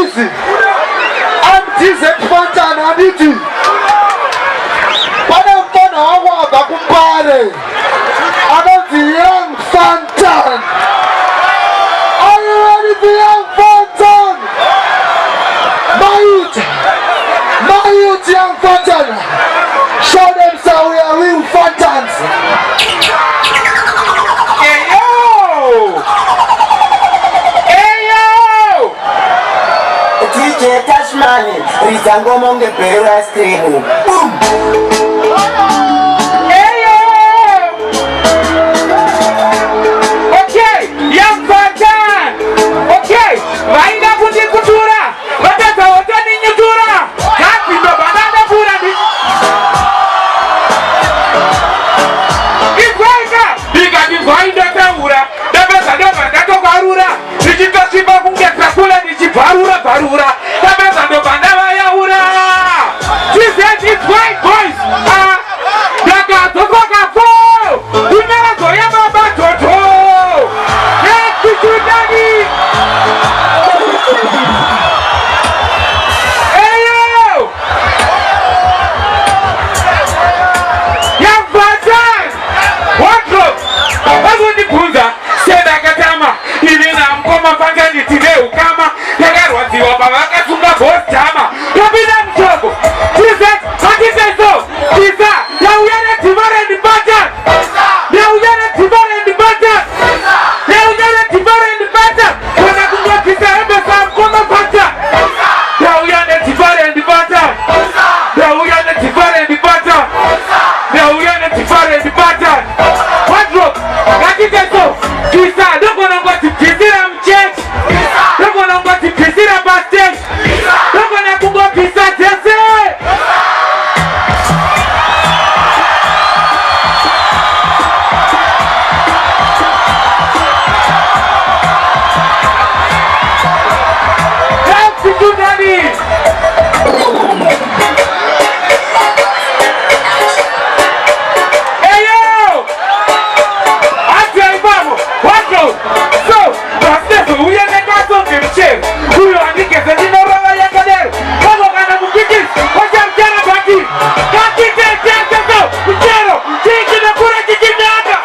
Andizi. Andizi Fantan Andizi. Pada mfano hawa bakumpare. Andizi young Fantan. Are you ready for young Fantan? My youth young Fantan. Show them so we are real Fantans. Hey yo! Hey yo! DJ Cashman, Rizango Monge Pera Scream. Boom! Hey yo! Okay, young Fantan. Okay, vaina kuti kutura. Vatata hotani nyutura. Happy no banana pura ni. Ikwaika, biga divaina taura. Dabesa doba dato barura. Dijito siba kunge krakula diji barura. Dabesa doba dawa ya ura. She said it's white boys. Daga toko kafo. Unara zoya baba toto. Hey, kichudani. Hey yo! Young Fantan! Wardrobe! Bago ni punza, seda katama. Hivi na mkoma panga ni tine ukama. Tegarwa ziwa babaka tunga boss chama. Kabila mchogo. Tisa, hakika so. Tisa, ya uyane tivare ni bata. Ya uyane tivare ni bata. Ya uyane tivare ni bata. Kuna kungwa kisa ebe saa mkoma bata. Ya uyane tivare ni bata. Ya uyane tivare ni bata. Ya uyane tivare ni bata. Wardrobe, hakika so. Tisa, doko nangwa tipizira mchechi. Doko nangwa tipizira backstage. Doko nangwa pisa tese. That's the good daddy. Hey yo! Acha ibamo, watu. So, basi huyu anataka kumcheza. Huyu andike zina roho ya kadero. Kama kana mkiki, wacha mchana baki. Kati tete mchero. Tiki na kura kikinyaga.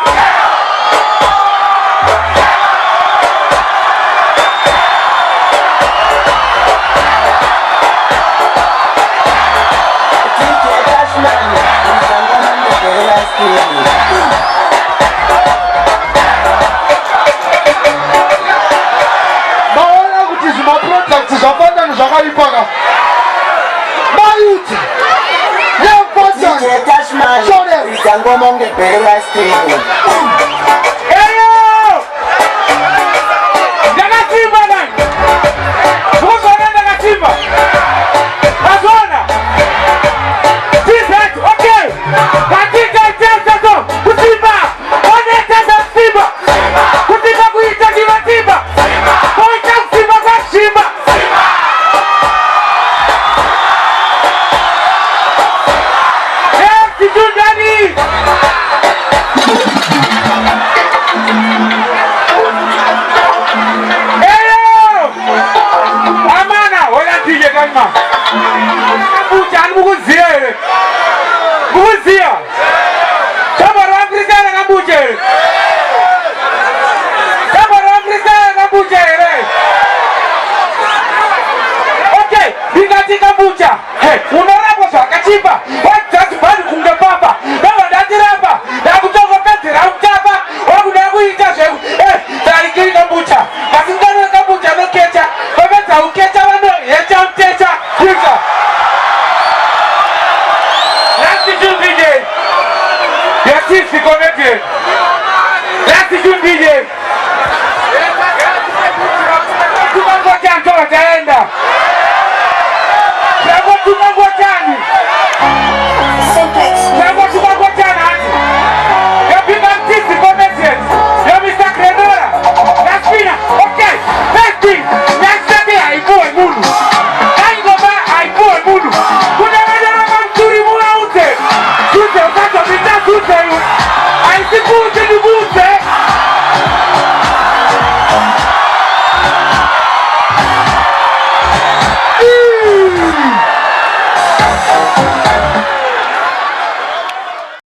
DJ Cashman, Rizango Monge Pera Scream. Maona kuti zvima products zvafanana zvakaipaga. My youth young Fantan. DJ Cashman, Show them. Rizango Monge Pera Scream. Hey yo! Nagatimba nani? Muzona nagatimba. Azona. T-shirt, okay. Katika tesa kutimba. One tesa simba. Kutimba kuita kiwa timba. Kuita simba kwa simba. Hey, kijundani. Hey yo! Amana, wala tije kama. Kambucha mukuzia ere. Mukuzia. Kabaro Afrika na kambucha ere. Kabaro Afrika na kambucha ere. Okay, bingati kambucha. Hey, unorapo so akachimba. What